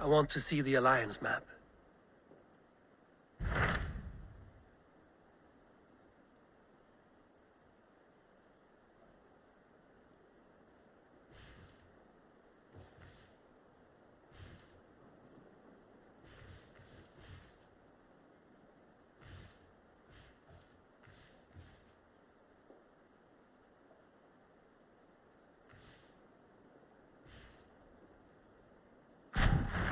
I want to see the Alliance map.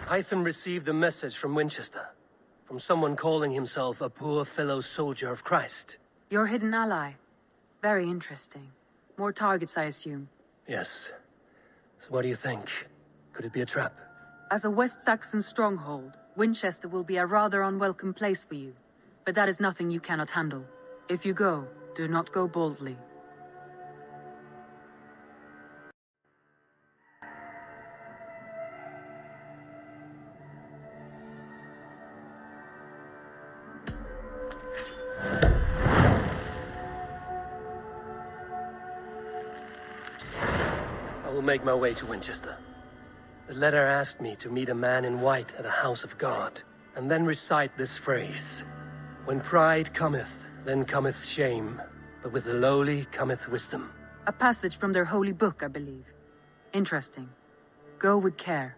Hytham received a message from Winchester, from someone calling himself a poor fellow soldier of Christ. Your hidden ally. Very interesting. More targets, I assume. Yes. So what do you think? Could it be a trap? As a West Saxon stronghold, Winchester will be a rather unwelcome place for you. But that is nothing you cannot handle. If you go, do not go boldly. I will make my way to Winchester. The letter asked me to meet a man in white at a house of God, and then recite this phrase. When pride cometh, then cometh shame, but with the lowly cometh wisdom. A passage from their holy book, I believe. Interesting. Go with care.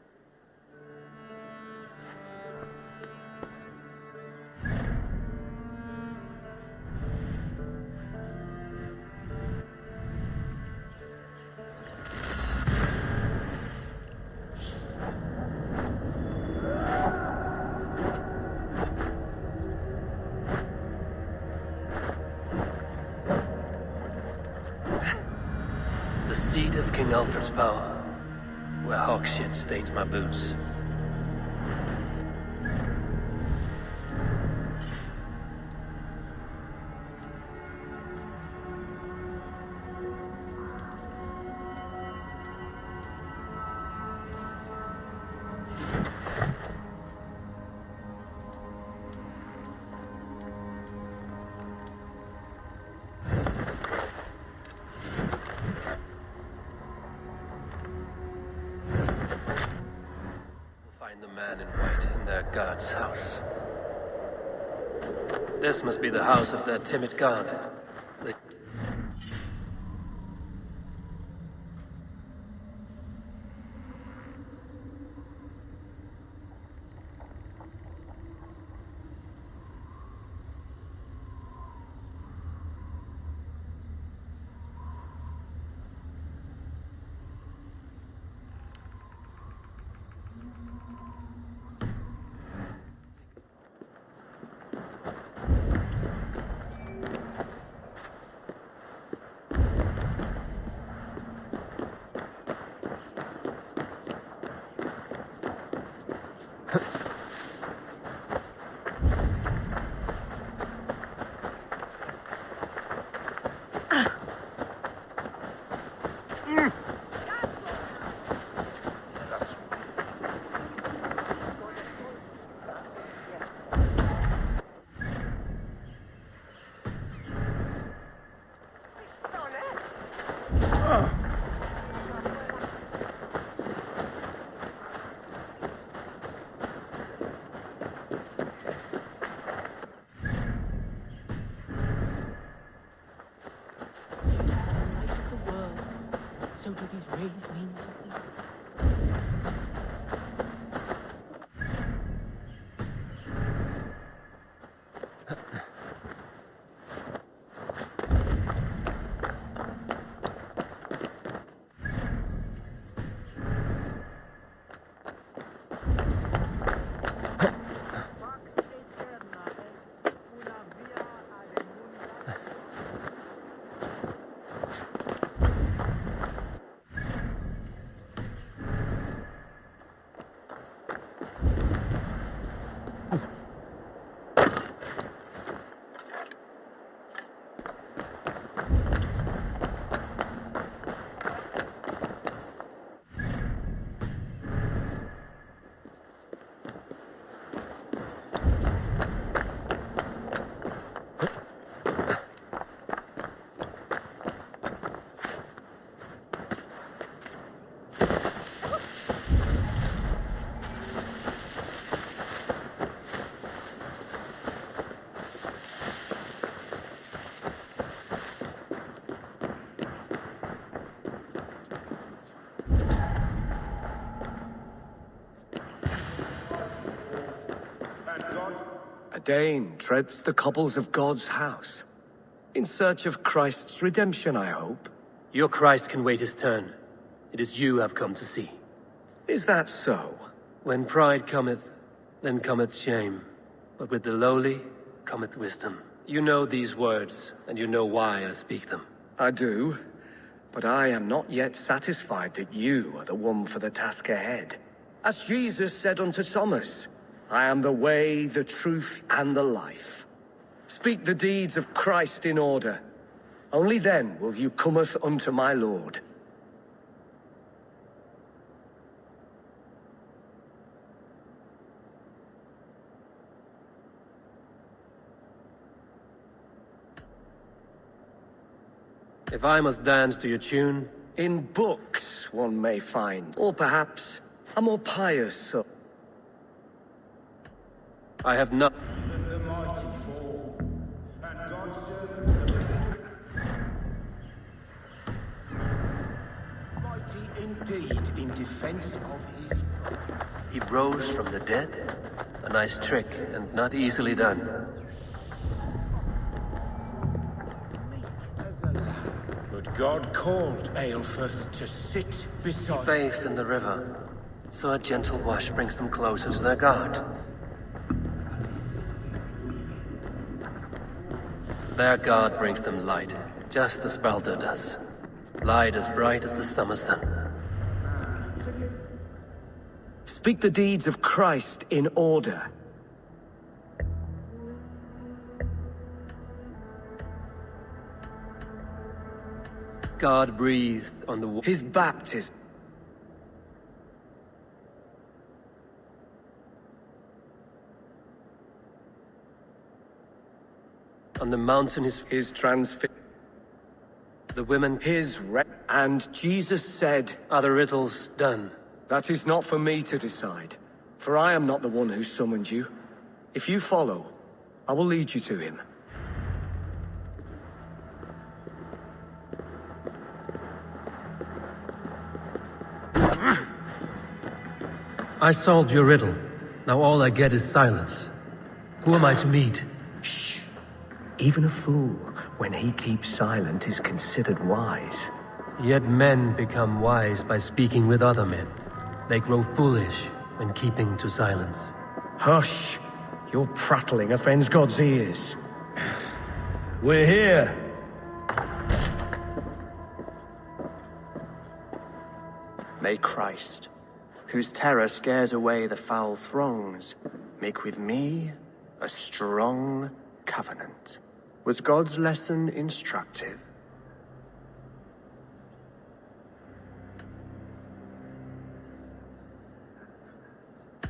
The seat of King Alfred's power, where hawk shit stains my boots. The man in white in their god's house. This must be the house of their timid god. So do these rays mean something? A Dane treads the cobbles of God's house. In search of Christ's redemption, I hope. Your Christ can wait his turn. It is you I've come to see. Is that so? When pride cometh, then cometh shame. But with the lowly cometh wisdom. You know these words, and you know why I speak them. I do, but I am not yet satisfied that you are the one for the task ahead. As Jesus said unto Thomas, I am the way, the truth, and the life. Speak the deeds of Christ in order. Only then will you cometh unto my Lord. If I must dance to your tune, in books one may find, or perhaps a more pious soul. I have not. The mighty fall, and God's servant mighty indeed in defense of his. He rose from the dead? A nice trick, and not easily done. But God called Aelfirth to sit beside. Bathed in the river, so a gentle wash brings them closer to their god. Their god brings them light, just as Baldur does. Light as bright as the summer sun. Speak the deeds of Christ in order. God breathed on the his baptism. On the mountain his transfiguration. The women his and Jesus said, are the riddles done? That is not for me to decide, for I am not the one who summoned you. If you follow, I will lead you to him. I solved your riddle. Now all I get is silence. Who am I to meet? Shh. Even a fool, when he keeps silent, is considered wise. Yet men become wise by speaking with other men. They grow foolish when keeping to silence. Hush! Your prattling offends God's ears. We're here. May Christ, whose terror scares away the foul throngs, make with me a strong covenant. Was God's lesson instructive?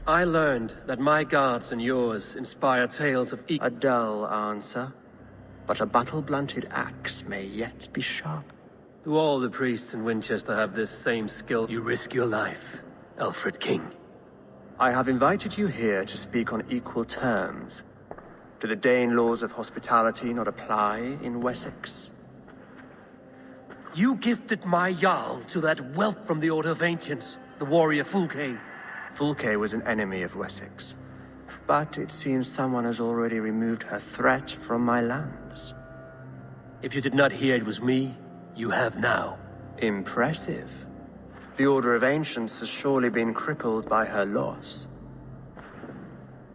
I learned that my gods and yours inspire tales of A dull answer, but a battle-blunted axe may yet be sharp. Do all the priests in Winchester have this same skill? You risk your life, Alfred King. I have invited you here to speak on equal terms. Do the Dane laws of hospitality not apply in Wessex? You gifted my Jarl to that whelp from the Order of Ancients, the warrior Fulke. Fulke was an enemy of Wessex, but it seems someone has already removed her threat from my lands. If you did not hear it was me, you have now. Impressive. The Order of Ancients has surely been crippled by her loss.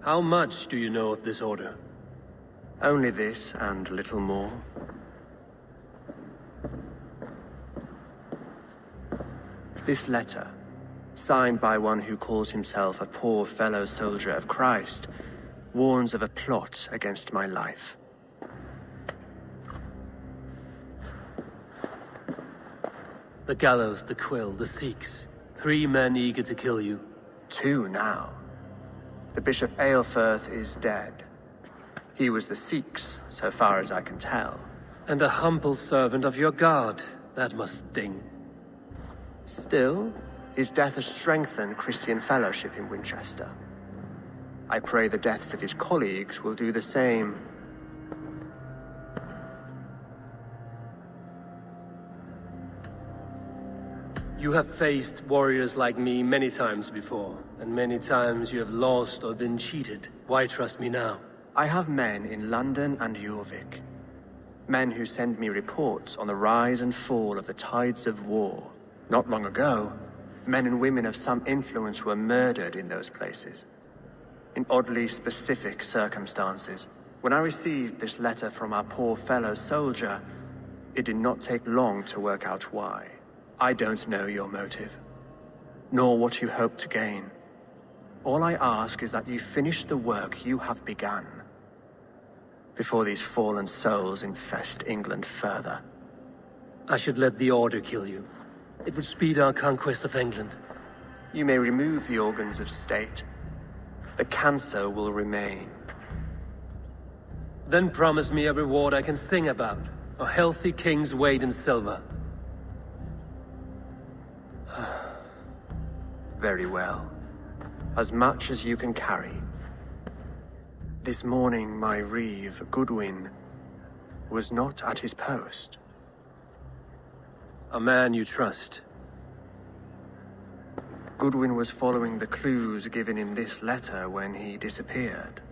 How much do you know of this order? Only this and little more. This letter, signed by one who calls himself a poor fellow soldier of Christ, warns of a plot against my life. The gallows, the quill, the Sikhs. 3 men eager to kill you. 2 now. The Bishop Aelfirth is dead. He was the Sikhs, so far as I can tell. And a humble servant of your god. That must sting. Still, his death has strengthened Christian fellowship in Winchester. I pray the deaths of his colleagues will do the same. You have faced warriors like me many times before, and many times you have lost or been cheated. Why trust me now? I have men in London and Jorvik. Men who send me reports on the rise and fall of the tides of war. Not long ago, men and women of some influence were murdered in those places. In oddly specific circumstances. When I received this letter from our poor fellow soldier, it did not take long to work out why. I don't know your motive, nor what you hope to gain. All I ask is that you finish the work you have begun, before these fallen souls infest England further. I should let the Order kill you. It would speed our conquest of England. You may remove the organs of state. The cancer will remain. Then promise me a reward I can sing about. A healthy king's weight in silver. Very well. As much as you can carry. This morning my reeve, Goodwin, was not at his post. A man you trust. Goodwin was following the clues given in this letter when he disappeared.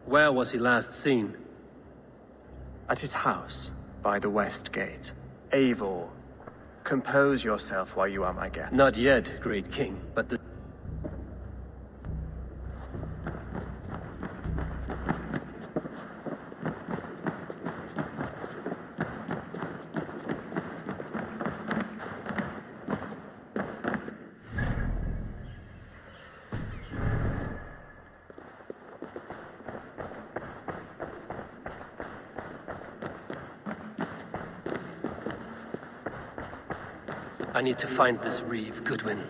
Where was he last seen? At his house, by the west gate. Eivor, compose yourself while you are my guest. Not yet, great king, but the... I need to find this reeve, Goodwin.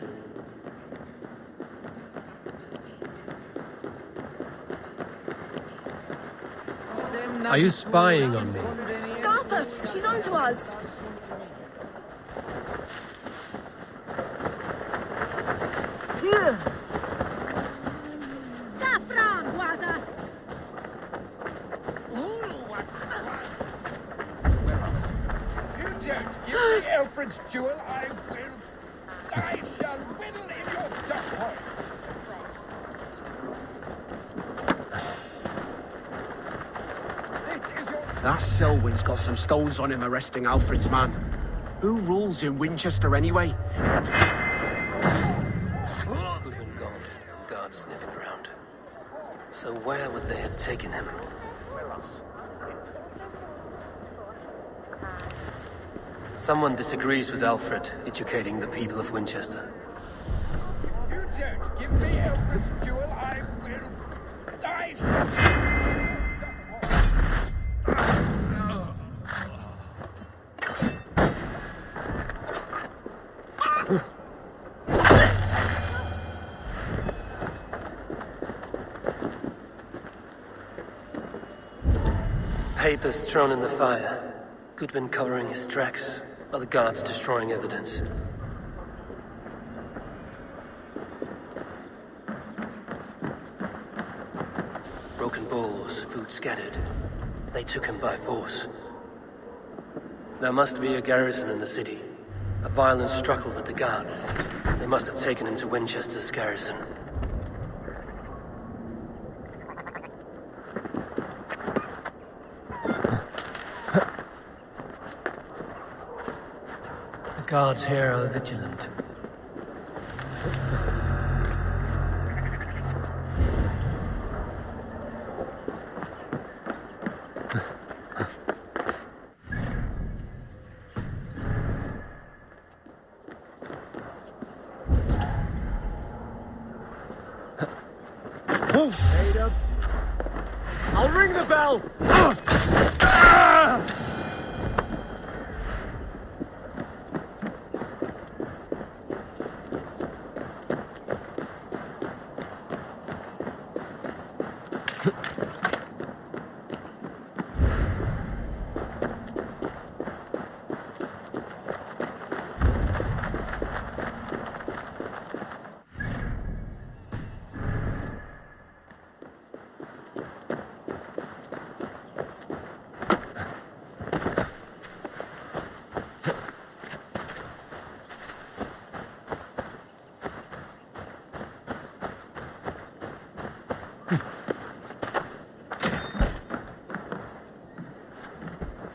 Are you spying on me? Scarpa! She's on to us! Alfred's jewel, I shall whittle in your duck. That Selwyn's got some stones on him arresting Alfred's man. Who rules in Winchester anyway? Goodwin gone, and guards sniffing around. So where would they have taken him? Someone disagrees with Alfred educating the people of Winchester. You don't give me Alfred's jewel, I will die. Papers thrown in the fire. Goodwin covering his tracks, while the guards destroying evidence. Broken bowls, food scattered. They took him by force. There must be a garrison in the city. A violent struggle with the guards. They must have taken him to Winchester's garrison. The guards here are vigilant. I'll ring the bell!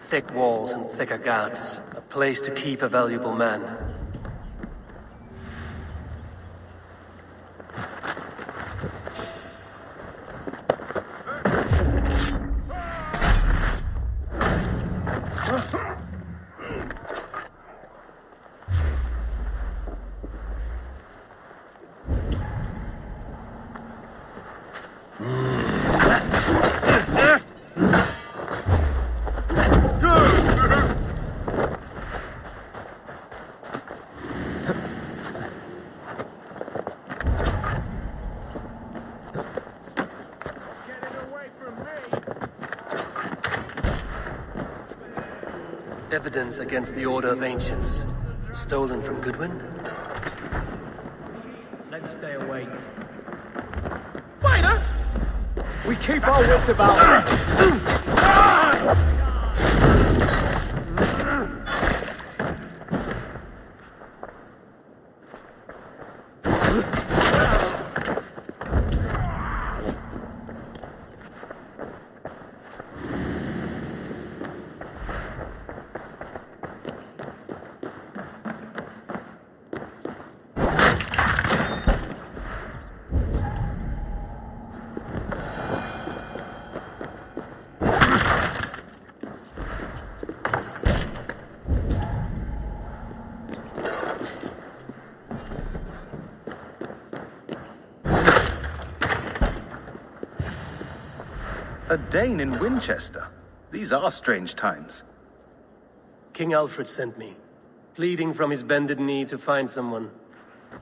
Thick walls and thicker guards. A place to keep a valuable man. Evidence against the Order of Ancients. Stolen from Goodwin? Let's stay away. Spider! We keep our wits about us. A Dane in Winchester? These are strange times. King Alfred sent me, pleading from his bended knee to find someone.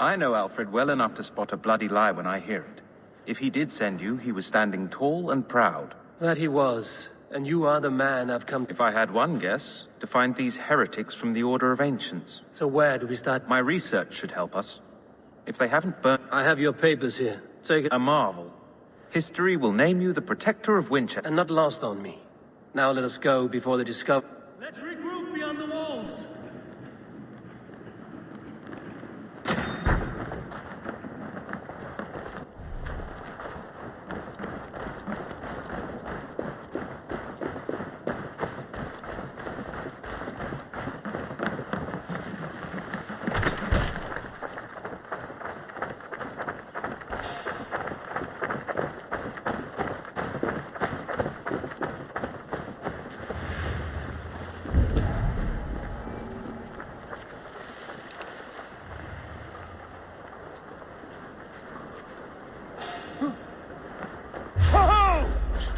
I know Alfred well enough to spot a bloody lie when I hear it. If he did send you, he was standing tall and proud. That he was, and you are the man I've come to. If I had one guess, to find these heretics from the Order of Ancients. So where do we start? My research should help us. If they haven't burnt I have your papers here. Take it. a marvel, history will name you the Protector of Winchester. And not lost on me. Now let us go before they discover. Let's regroup beyond the walls.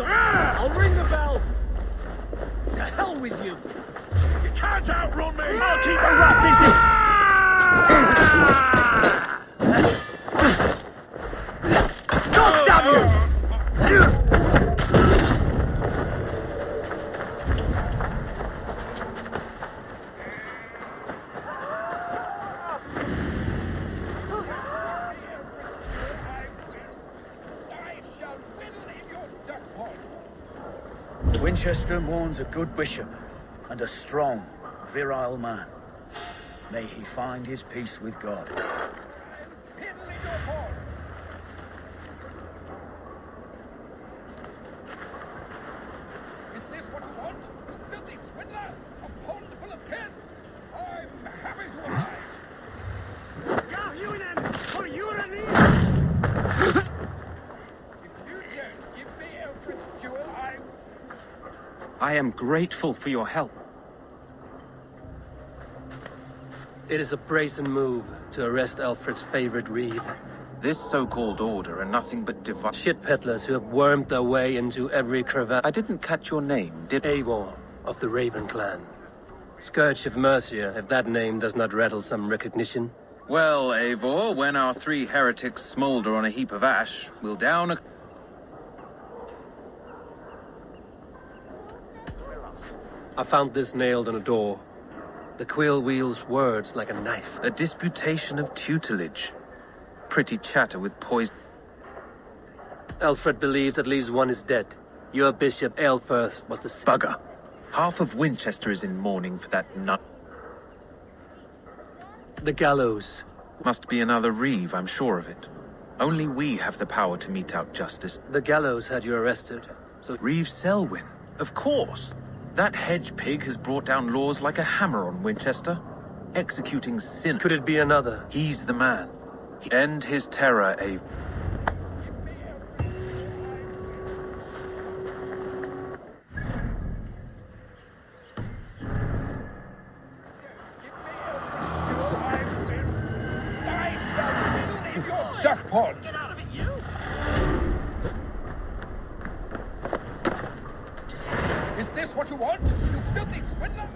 I'll ring the bell. To hell with you. You can't outrun me! I'll keep the rat busy. God damn you! Winchester mourns a good bishop and a strong, virile man. May he find his peace with God. Is this what you want? Filthy swindler? A pond full of piss? I'm happy to oblige. Yeah, you then, for you release. If you don't give me Alfred's jewel, I am grateful for your help. It is a brazen move to arrest Alfred's favorite reeve. This so-called order are nothing but Shit peddlers who have wormed their way into every crevasse. I didn't catch your name, did Eivor of the Raven clan. Scourge of Mercia, if that name does not rattle some recognition. Well, Eivor, when our three heretics smolder on a heap of ash, we'll down a... I found this nailed on a door. The quill wields words like a knife. A disputation of tutelage. Pretty chatter with poison. Alfred believes at least one is dead. Your bishop, Aelfirth, was the... Bugger. Half of Winchester is in mourning for that nut. The gallows. Must be another reeve, I'm sure of it. Only we have the power to mete out justice. The gallows had you arrested, so... Reeve Selwyn, of course. That hedge pig has brought down laws like a hammer on Winchester, executing sin. Could it be another? He's the man. End his terror, a... Duck pond! Is this what you want? You filthy swindler!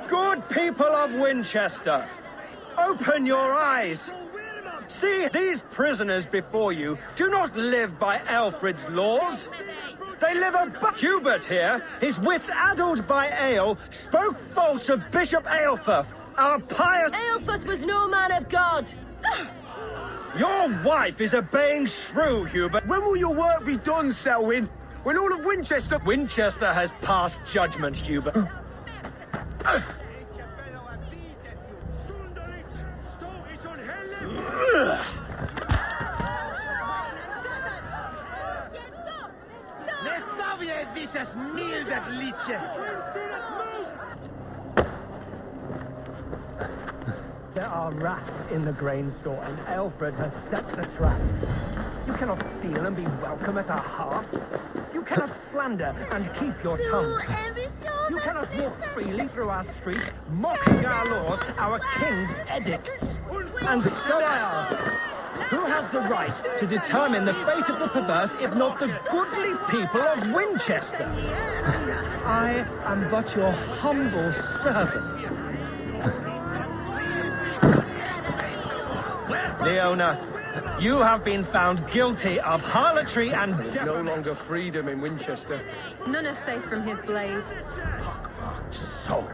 Good people of Winchester, open your eyes. See, these prisoners before you do not live by Alfred's laws. They live above. Hubert here, his wits addled by ale, spoke false of Bishop Aelfirth, our pious... Aelfirth was no man of God. Your wife is obeying shrew, Hubert. When will your work be done, Selwyn? When all of Winchester... Winchester has passed judgment, Hubert. There are rats in the grain store, and Alfred has set the trap. You cannot steal and be welcome at our hearth. You cannot slander and keep your tongue. You cannot walk freely through our streets, mocking our laws, our king's edicts. And so I ask, who has the right to determine the fate of the perverse if not the goodly people of Winchester? I am but your humble servant. Leona, you have been found guilty of harlotry and... There's no longer freedom in Winchester. None is safe from his blade. So.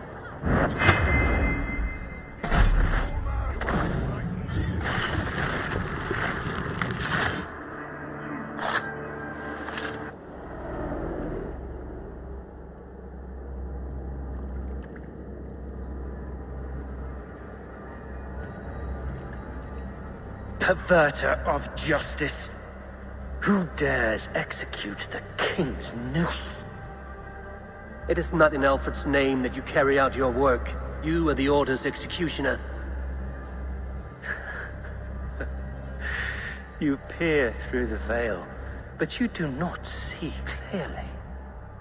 Perverter of justice. Who dares execute the king's noose? It is not in Alfred's name that you carry out your work. You are the Order's executioner. You peer through the veil, but you do not see clearly.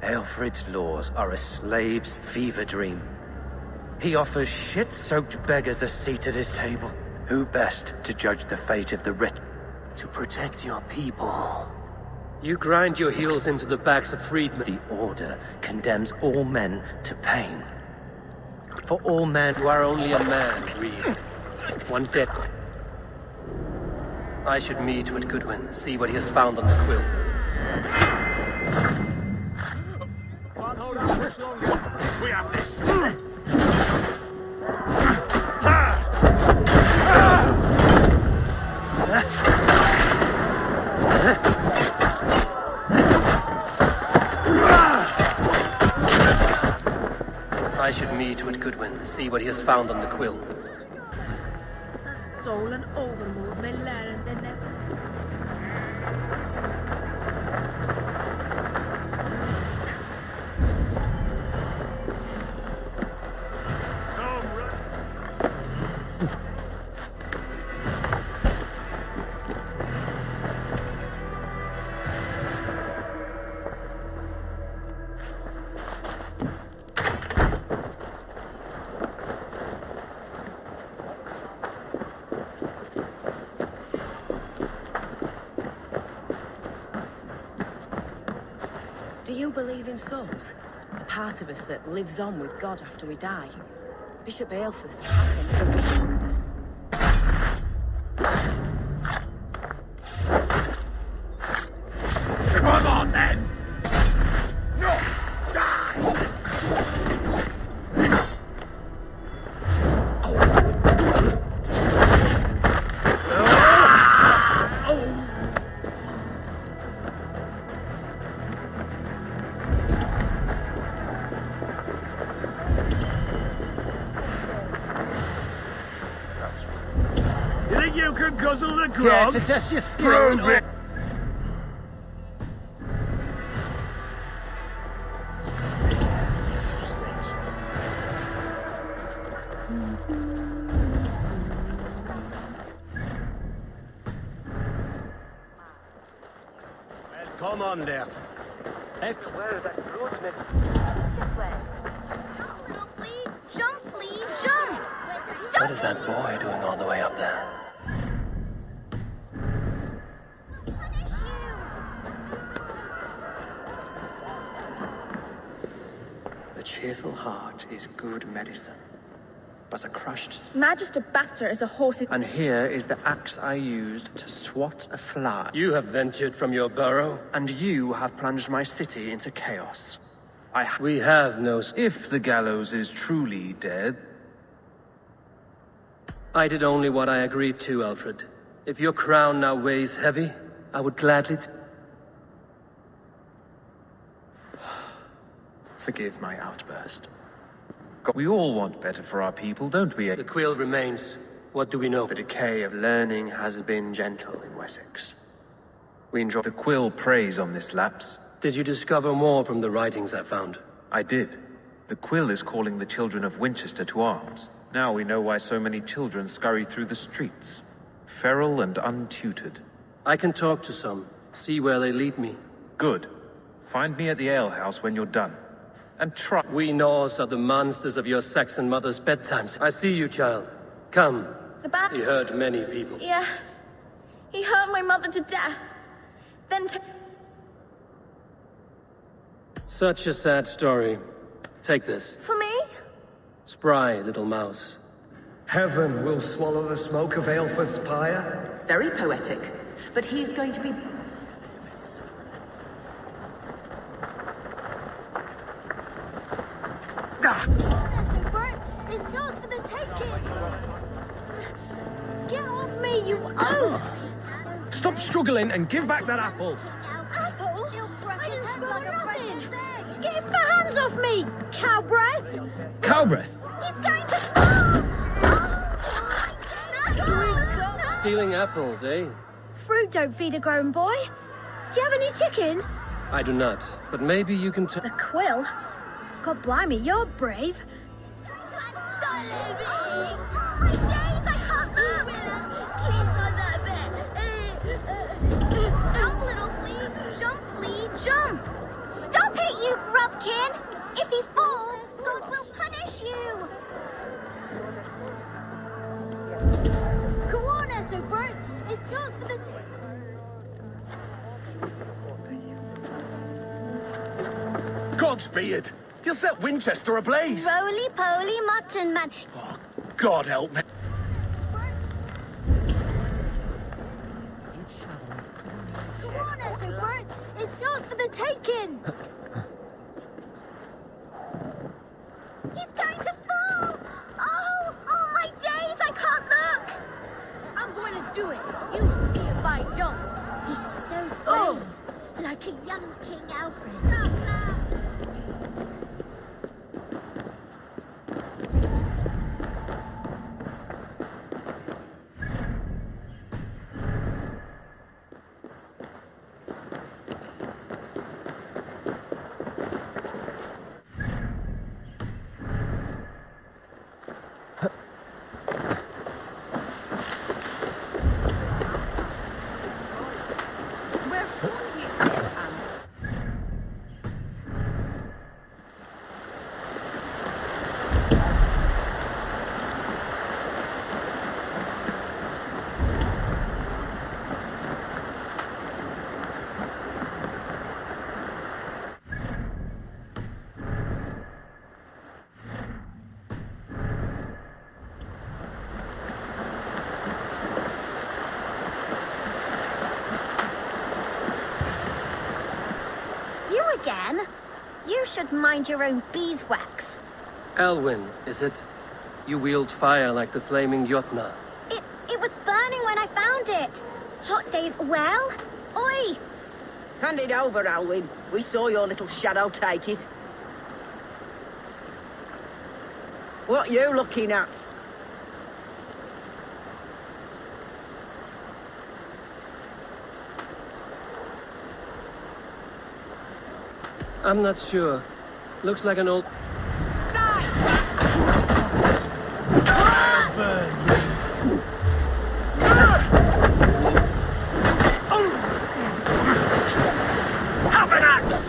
Alfred's laws are a slave's fever dream. He offers shit-soaked beggars a seat at his table. Who best to judge the fate of the rich? To protect your people. You grind your heels into the backs of freedmen. The Order condemns all men to pain. For all men... You are only a man, Reed. One dead. I should meet with Goodwin, see what he has found on the quill. Can't hold out much longer. We have this. I should meet with Goodwin, see what he has found on the quill. Stolen overmoed med lärarna. Do you believe in souls? A part of us that lives on with God after we die? Bishop Aelfirth's passing through. Come on, then! No! Die! guzzle the Yeah, grog? to test your skill. Prove it. Come on there. Jump, please, jump! Stop! What is that boy doing all the way up there? The cheerful heart is good medicine, but a crushed Magister Batter is a horse's... And here is the axe I used to swat a fly. You have ventured from your burrow. And you have plunged my city into chaos. We have no... If the gallows is truly dead, I did only what I agreed to, Alfred. If your crown now weighs heavy, I would gladly... Forgive my outburst. we all want better for our people, don't we? The quill remains. What do we know? The decay of learning has been gentle in Wessex. We enjoy The quill preys on this lapse. Did you discover more from the writings I found? I did. The quill is calling the children of Winchester to arms. Now we know why so many children scurry through the streets, feral and untutored. I can talk to some, see where they lead me. Good. Find me at the alehouse when you're done. And try... We Norse are the monsters of your Saxon mother's bedtimes. I see you, child. Come. The bat... He hurt many people. Yes. He hurt my mother to death. Then to... Such a sad story. Take this. For me? Spry, little mouse. Heaven will swallow the smoke of Aelfred's pyre. Very poetic. But he's going to be... It's yours for the taking! Get off me, you oaf! Stop struggling and give back that apple. Apple? I didn't spoil nothing! Get your hands off me, cow breath! Cow breath? He's going to... Stealing apples, eh? Fruit don't feed a grown boy. Do you have any chicken? I do not, but maybe you can The quill? God blimey, you're brave. Jump, little flea! Jump, flea! Jump! Stop it, you grubkin! If he falls, God will punish you! Go on, Sigurd! It's yours for the... Godspeed! You'll set Winchester ablaze! Roly-poly mutton man! Oh, God help me! Go on, Sigurd! It's yours for the taking! He's going to fall! Oh, my days! I can't look! I'm going to do it. You see if I don't. He's so brave, like a young King Alfred. Again? You should mind your own beeswax. Elwyn, is it? You wield fire like the flaming Jotnar. It was burning when I found it. Hot days, well? Oi! Hand it over, Alwyn. We saw your little shadow take it. What you looking at? I'm not sure. Looks like an old... Have an axe!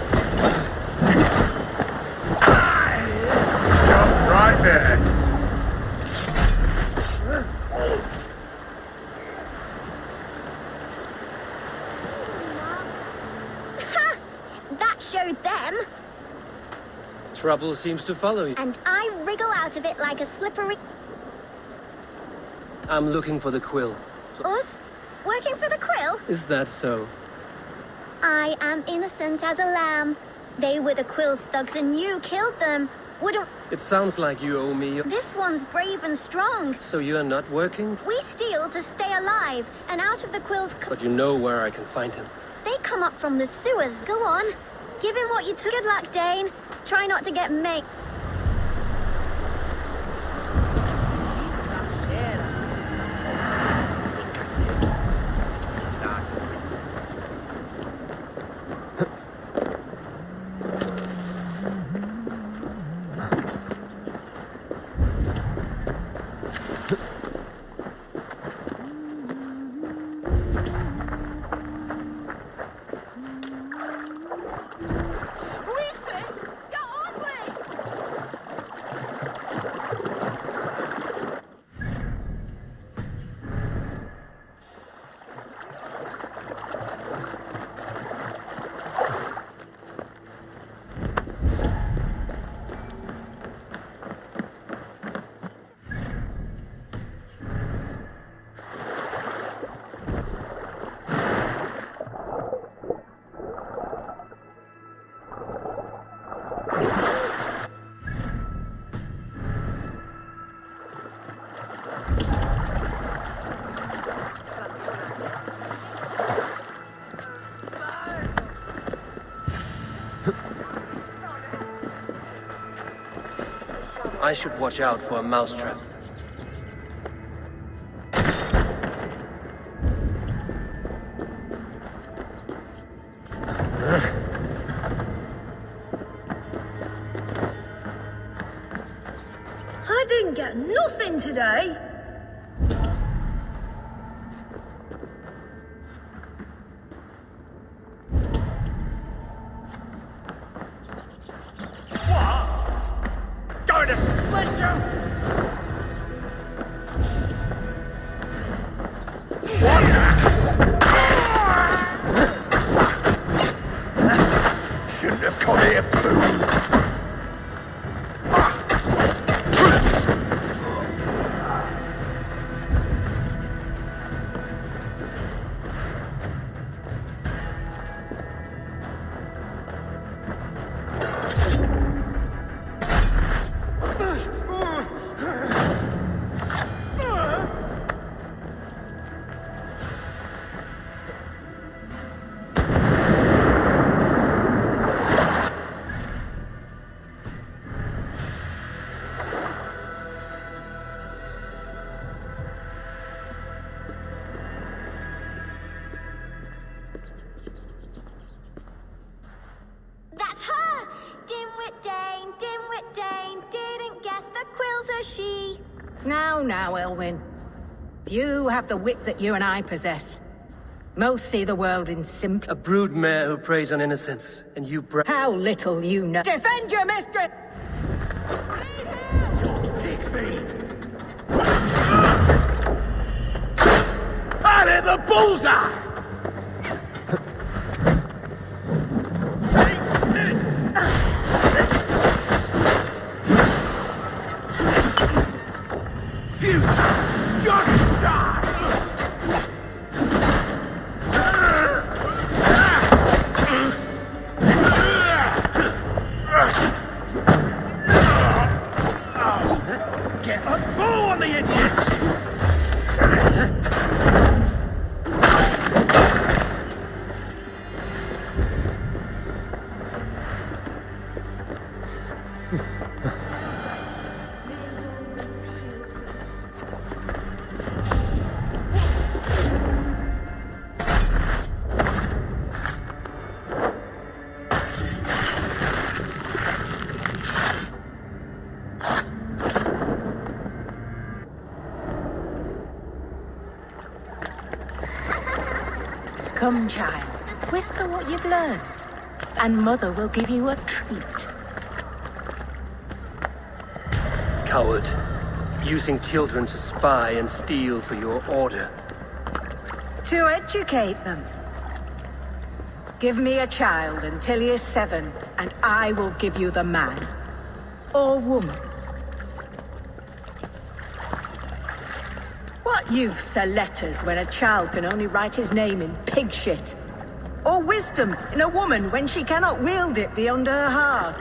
Jump right there. That showed them. Trouble seems to follow you. And I wriggle out of it like a slippery... I'm looking for the quill. Us? Working for the quill? Is that so? I am innocent as a lamb. They were the quill's thugs and you killed them. Wouldn't... It sounds like you owe me... This one's brave and strong. So you're not working? We steal to stay alive and out of the quill's... But you know where I can find him. They come up from the sewers. Go on. Give him what you took. Good luck, Dane. Try not to get mate. I should watch out for a mousetrap. I didn't get nothing today. Going to split you! Shouldn't have come here, fool! That's her! Dimwit Dane, didn't guess the quill's a she. Now, Elwyn. You have the wit that you and I possess. Most see the world in simple... A brood mare who preys on innocence, and you How little you know. Defend your mistress! Pig feet! I hit the bullseye! Get a bow on the idiots! Come, child, whisper what you've learned, and Mother will give you a treat. Coward. Using children to spy and steal for your order. To educate them. Give me a child until he is 7, and I will give you the man. Or woman. What use are letters when a child can only write his name in pig shit? Or wisdom in a woman when she cannot wield it beyond her hearth?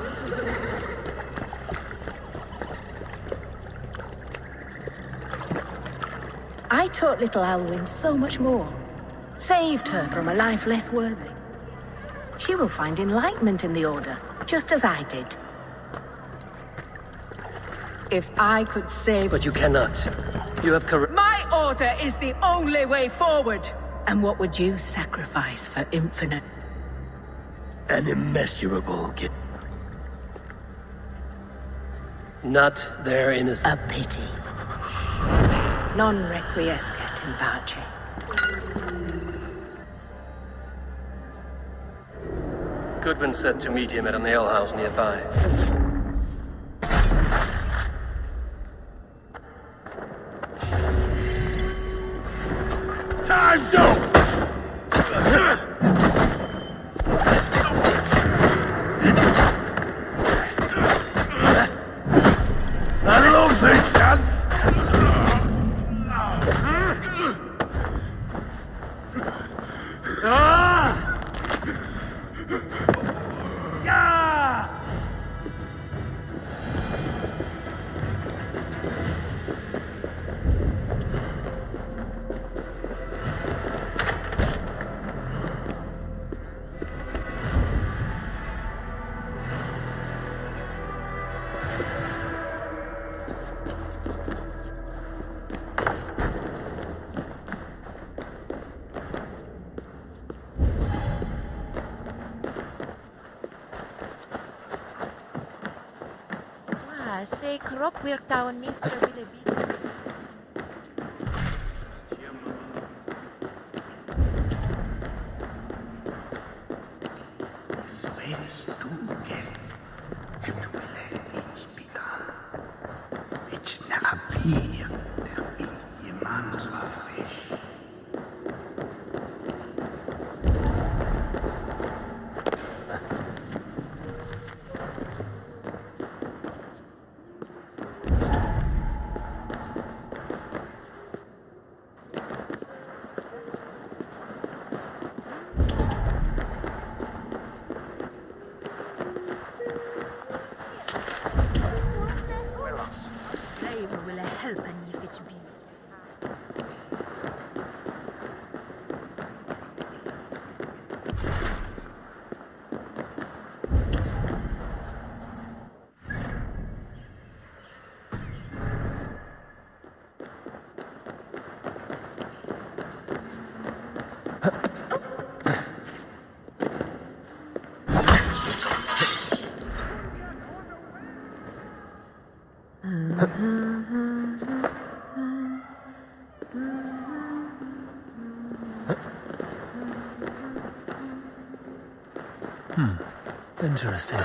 I taught little Alwyn so much more. Saved her from a life less worthy. She will find enlightenment in the Order, just as I did. If I could save... But you cannot. You have correct... My Order is the only way forward! And what would you sacrifice for infinite? An immeasurable gift. Not their innocence. A pity. Non requiescat in pace. Goodwin said to meet him at an alehouse nearby. Time's up! I love this dance! Say krok weer touwen meester willen bieden. Interesting.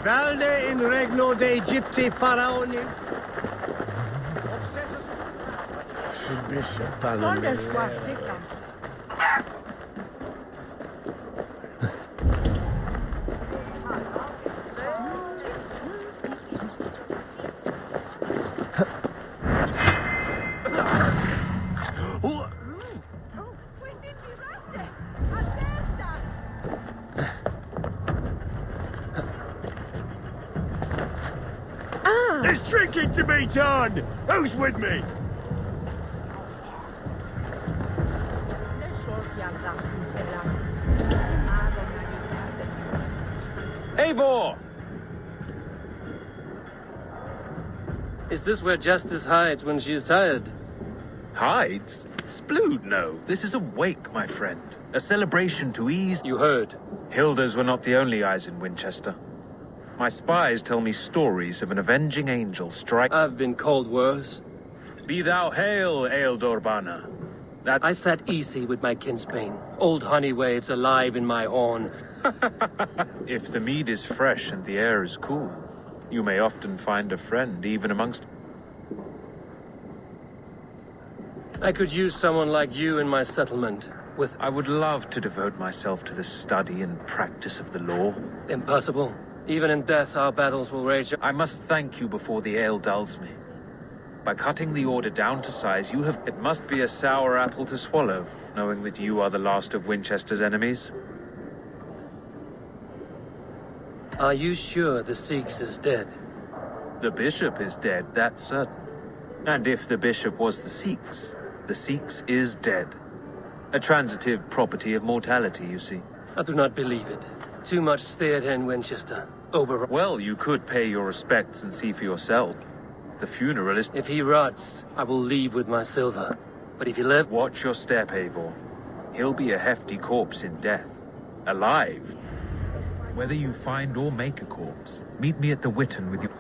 Valde in regno de Egypti faraoni. There's drinking to be done! Who's with me? Eivor! Is this where Justice hides when she is tired? Hides? Splood, no. This is a wake, my friend. A celebration to ease... You heard. Hilda's were not the only eyes in Winchester. My spies tell me stories of an avenging angel strike... I've been called worse. Be thou hail, Ealdorbanna. That... I sat easy with my kinsbane. Old honey waves alive in my horn. If the mead is fresh and the air is cool, you may often find a friend even amongst... I could use someone like you in my settlement. I would love to devote myself to the study and practice of the law. Impossible. Even in death, our battles will rage. I must thank you before the ale dulls me. By cutting the order down to size, you have... It must be a sour apple to swallow, knowing that you are the last of Winchester's enemies. Are you sure the Sikhs is dead? The bishop is dead, that's certain. And if the bishop was the Sikhs is dead. A transitive property of mortality, you see. I do not believe it. Too much theatre in Winchester. Well, you could pay your respects and see for yourself. The funeral is... If he rots, I will leave with my silver. But if he lives... Watch your step, Eivor. He'll be a hefty corpse in death. Alive. Whether you find or make a corpse, meet me at the Witten with your...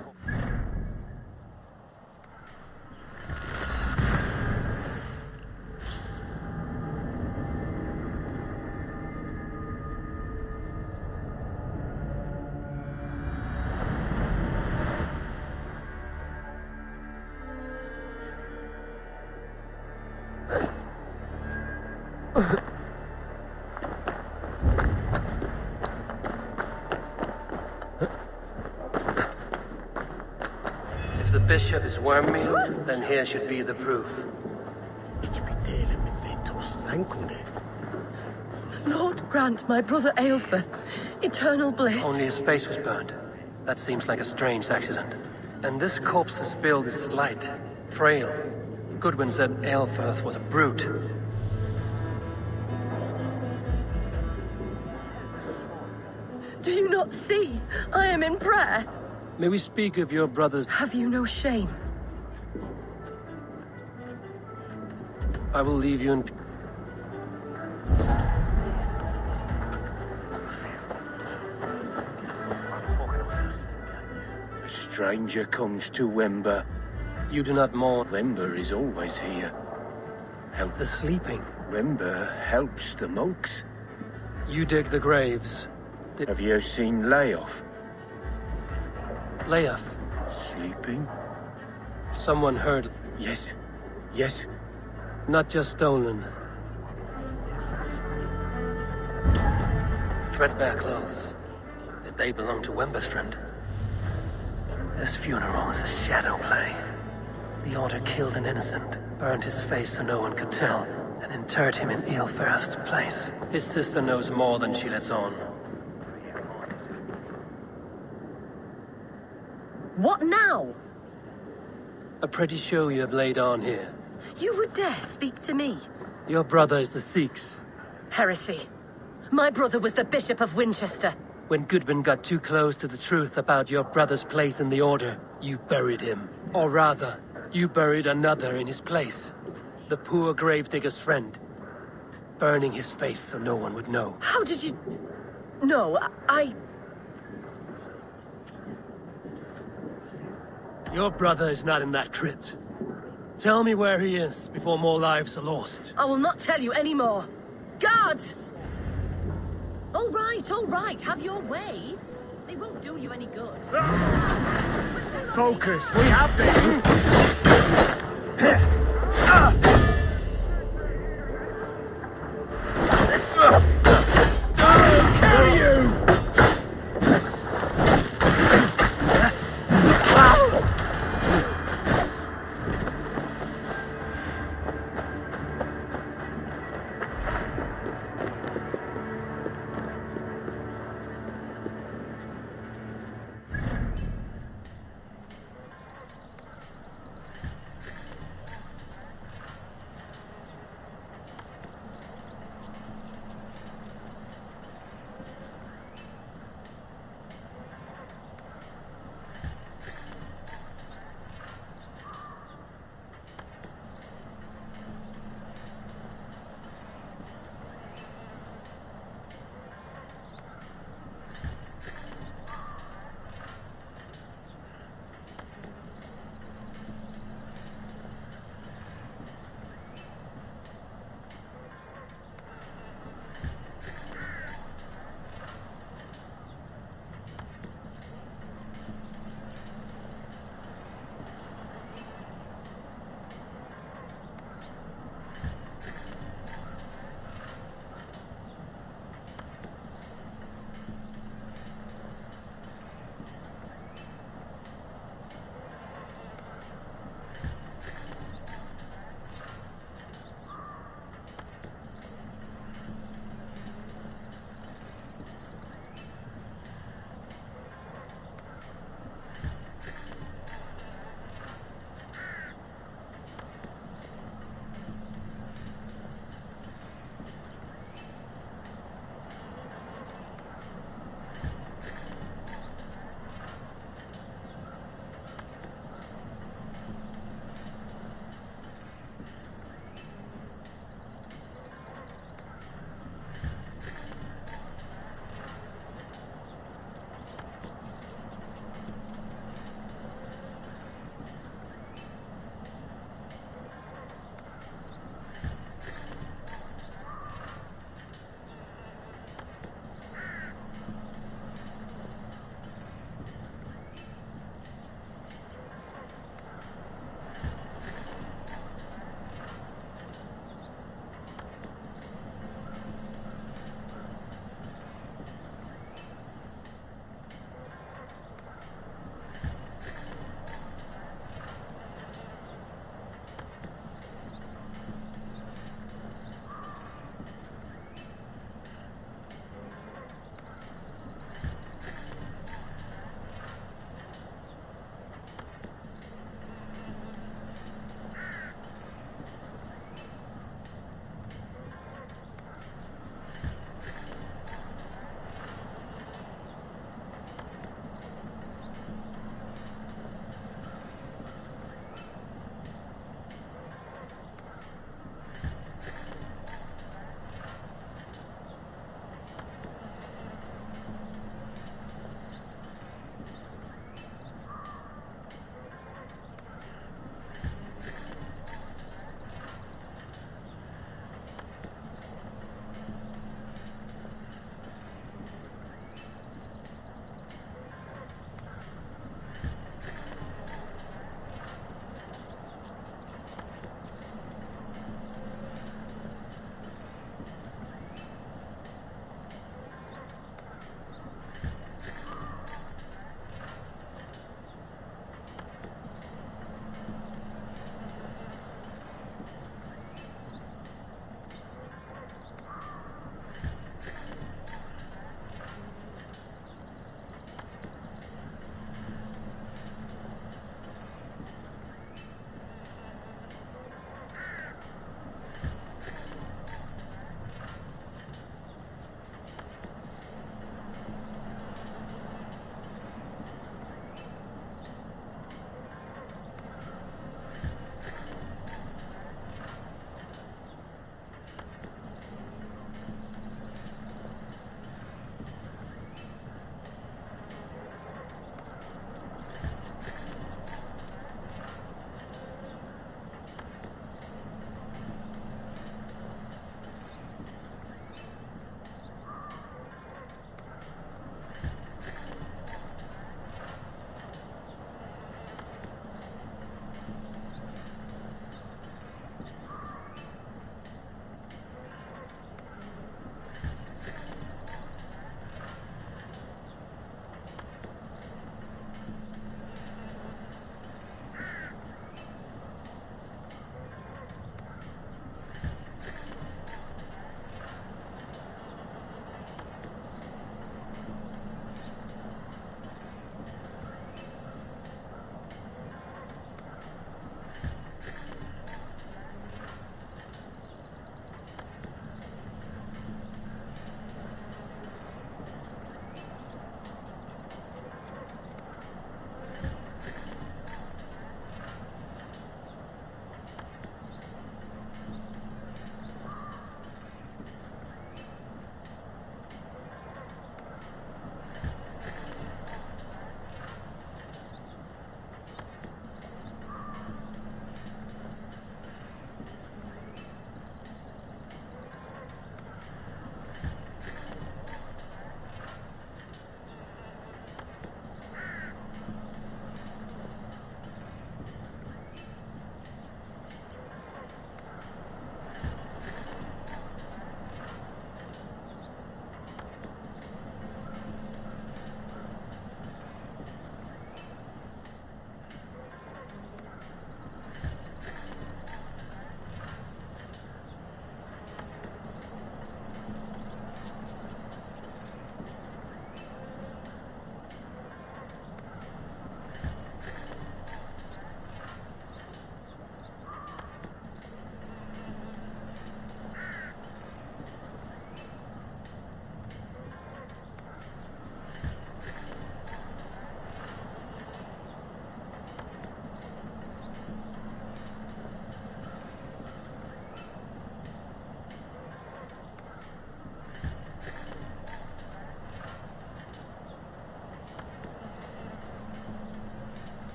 If the bishop is worm-meal, then here should be the proof. Lord grant my brother Aelfir eternal bliss. Only his face was burned. That seems like a strange accident. And this corpse's build is slight, frail. Goodwin said Aelfir was a brute. Do you not see? I am in prayer. May we speak of your brothers? Have you no shame? I will leave you in... A stranger comes to Wember. You do not mourn. Wember is always here. The sleeping. Wember helps the monks. You dig the graves. Have you seen Layoff? Leof. Sleeping? Someone heard. Yes. Yes. Not just stolen. Threadbare clothes. Did they belong to Wemberstrand? This funeral is a shadow play. The Order killed an innocent, burned his face so no one could tell, and interred him in Aelfirth's place. His sister knows more than she lets on. What now? A pretty show you have laid on here. You would dare speak to me? Your brother is the Sikhs. Heresy. My brother was the Bishop of Winchester. When Goodwin got too close to the truth about your brother's place in the Order, you buried him. Or rather, you buried another in his place. The poor gravedigger's friend. Burning his face so no one would know. How did you... No, I... Your brother is not in that crypt. Tell me where he is before more lives are lost. I will not tell you anymore. Guards! All right, have your way. They won't do you any good. Focus, we have this! Kill you!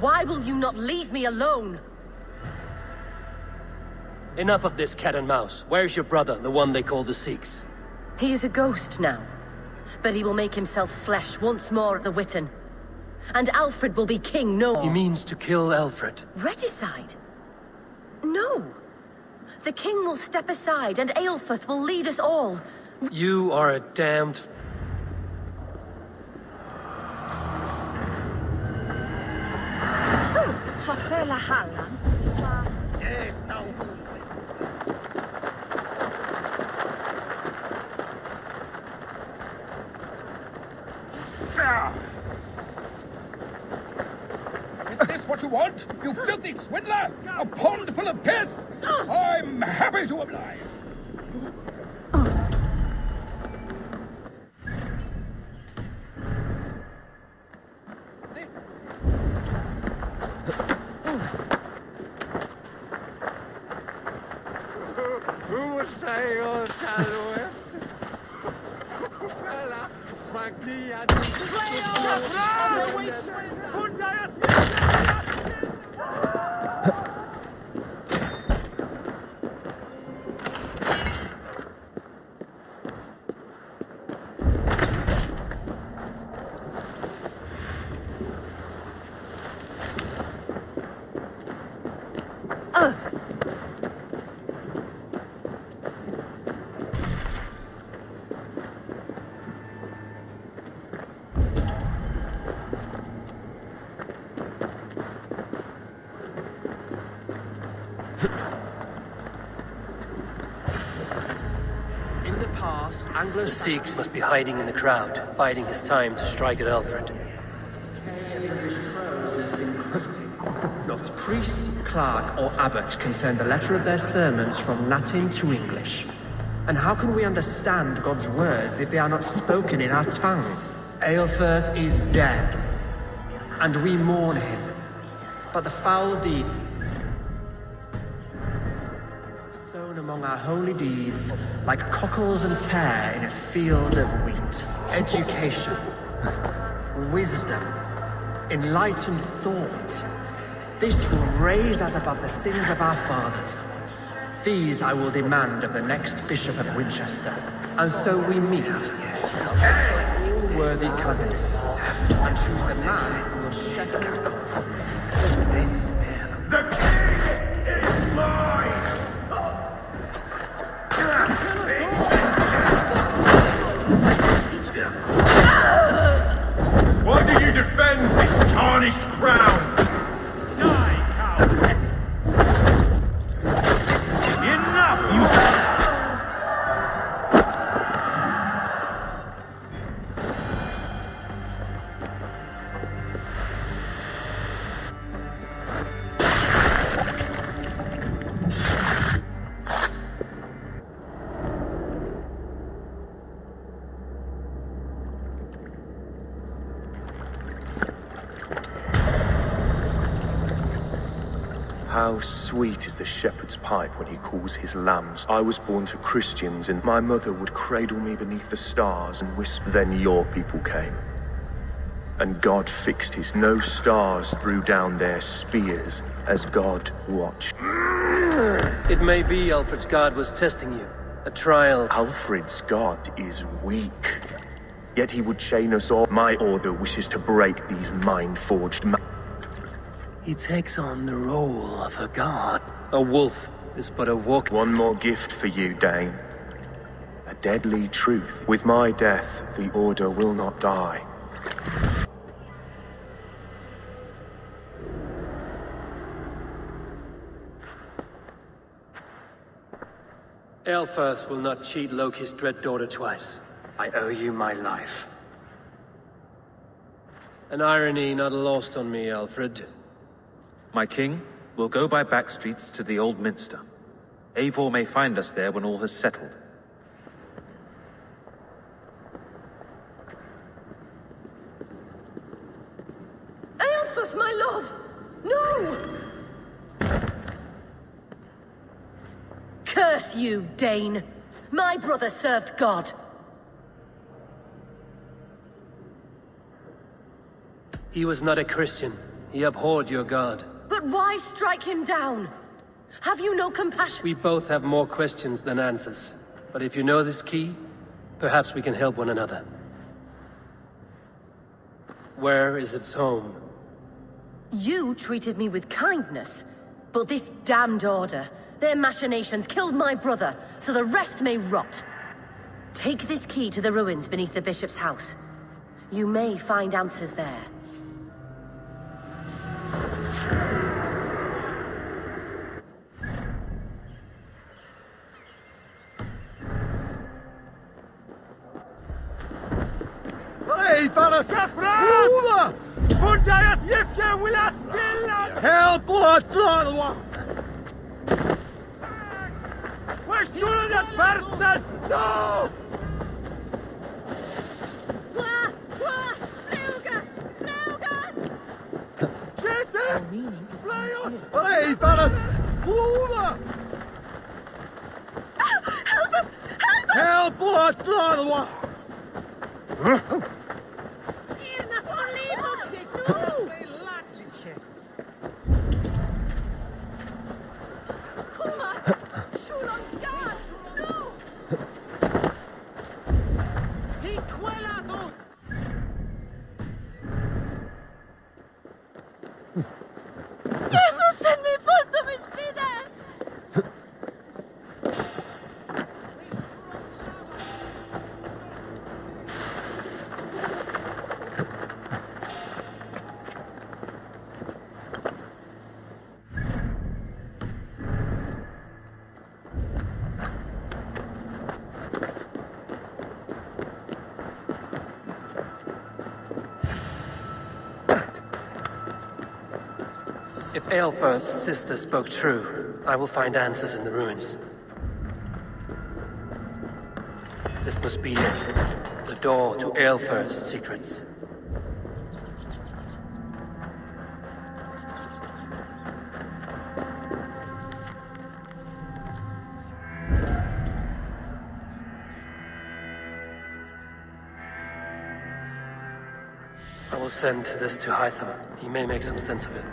Why will you not leave me alone? Enough of this cat and mouse. Where's your brother, the one they call the Sikhs? He is a ghost now, but he will make himself flesh once more at the Witten. And Alfred will be king no more. He means to kill Alfred. Regicide? No. The king will step aside and Aelfrith will lead us all. You are a damned... Yes, no. Is this what you want, you filthy swindler? A pond full of piss? I'm happy to oblige. Who was saying all the time? The Sikhs must be hiding in the crowd, biding his time to strike at Alfred. Not priest, clerk, or abbot can turn the letter of their sermons from Latin to English. And how can we understand God's words if they are not spoken in our tongue? Aelfrith is dead, and we mourn him. But the foul deed sown among our holy deeds, like cockles and tare in a field of wheat. Education, wisdom, enlightened thought. This will raise us above the sins of our fathers. These I will demand of the next Bishop of Winchester. And so we meet, all worthy candidates, and choose the man who will shepherd us. The king is mine! Why do you defend this tarnished crown? Die, coward! Enough, you... How sweet is the shepherd's pipe when he calls his lambs. I was born to Christians, and my mother would cradle me beneath the stars and whisper. Then your people came, and God fixed his. No stars threw down their spears as God watched. It may be Alfred's God was testing you. A trial. Alfred's God is weak, yet he would chain us all. My order wishes to break these mind-forged He takes on the role of a god. A wolf is but a walk. One more gift for you, Dane. A deadly truth. With my death, the Order will not die. Aelfrith will not cheat Loki's dread daughter twice. I owe you my life. An irony not lost on me, Alfred. My king, we'll go by back streets to the Old Minster. Eivor may find us there when all has settled. Aelfrith, my love! No! Curse you, Dane! My brother served God. He was not a Christian. He abhorred your god. But why strike him down? Have you no compassion? We both have more questions than answers. But if you know this key, perhaps we can help one another. Where is its home? You treated me with kindness, but this damned order, their machinations killed my brother, so the rest may rot. Take this key to the ruins beneath the bishop's house. You may find answers there. If Aelfir's sister spoke true, I will find answers in the ruins. This must be it. The door to Aelfir's secrets. I will send this to Hytham. He may make some sense of it.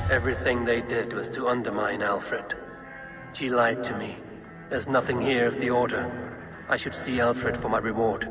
Everything they did was to undermine Alfred. She lied to me. There's nothing here of the Order. I should see Alfred for my reward.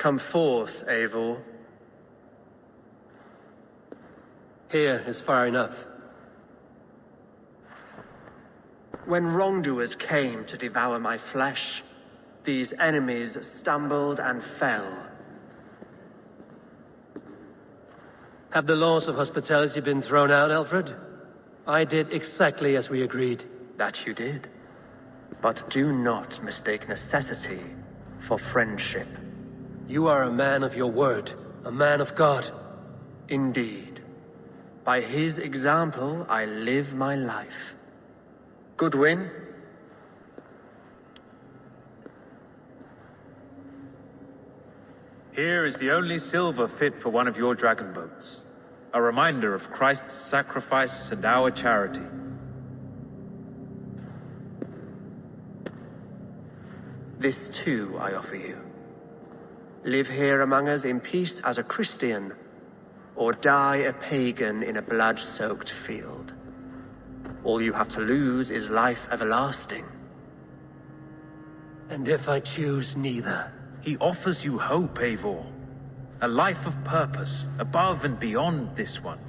Come forth, Eivor. Here is far enough. When wrongdoers came to devour my flesh, these enemies stumbled and fell. Have the laws of hospitality been thrown out, Alfred? I did exactly as we agreed. That you did. But do not mistake necessity for friendship. You are a man of your word, a man of God. Indeed. By his example, I live my life. Goodwin? Here is the only silver fit for one of your dragon boats. A reminder of Christ's sacrifice and our charity. This too I offer you. Live here among us in peace as a Christian, or die a pagan in a blood-soaked field. All you have to lose is life everlasting. And if I choose neither? He offers you hope, Eivor. A life of purpose, above and beyond this one.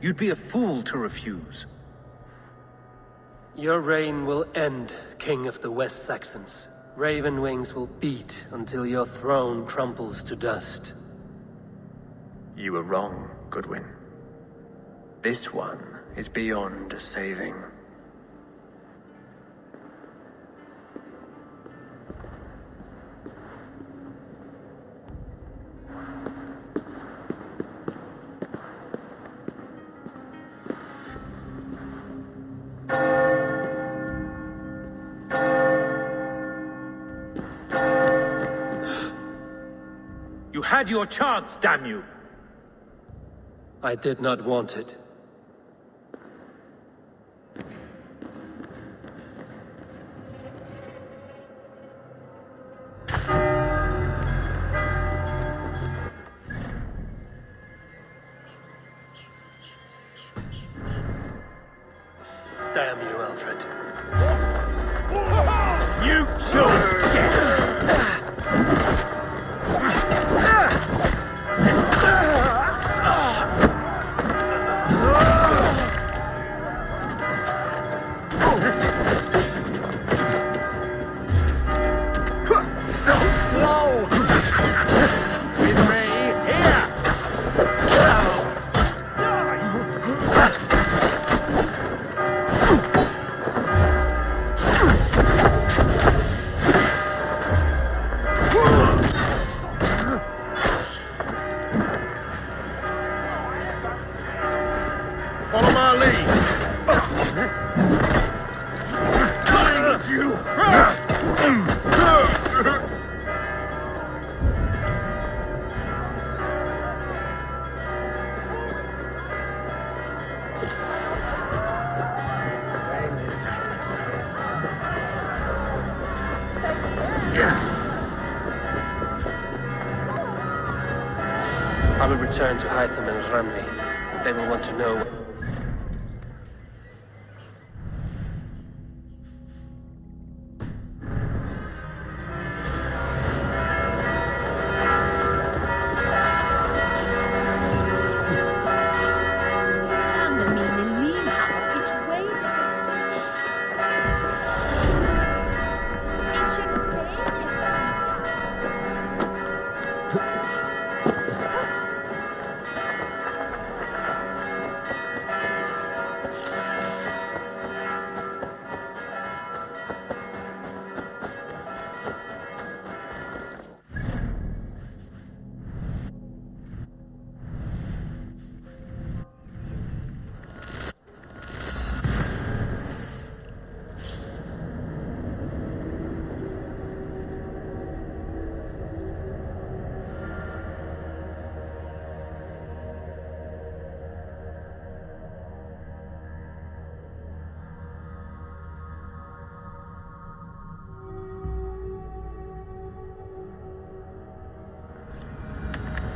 You'd be a fool to refuse. Your reign will end, King of the West Saxons. Raven wings will beat until your throne crumples to dust. You were wrong, Goodwin. This one is beyond saving. You had your chance, damn you! I did not want it. Damn you, Alfred. You chose death! Follow my lead. I will return to Hytham and Ranvi. They will want to know.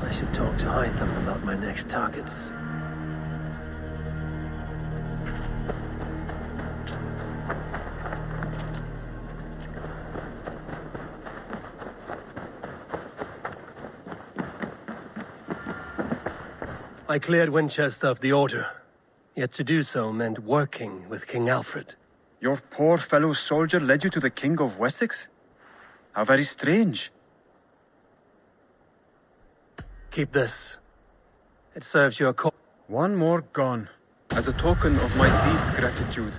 I should talk to Hytham about my next targets. I cleared Winchester of the Order. Yet to do so meant working with King Alfred. Your poor fellow soldier led you to the King of Wessex? How very strange. Keep this. It serves your cause. One more gone. As a token of my deep gratitude,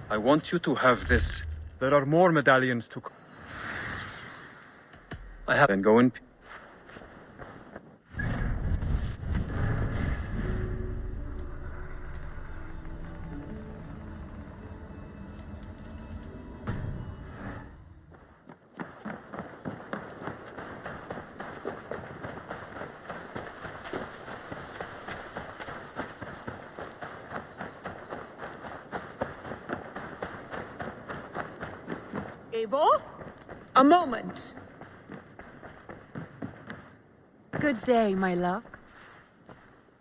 I want you to have this. There are more medallions to come. I have... Then go in peace. Eivor? A moment. Good day, my love.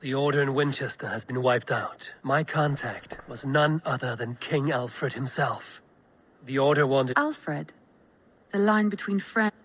The Order in Winchester has been wiped out. My contact was none other than King Alfred himself. The Order wanted... Alfred? The line between friends...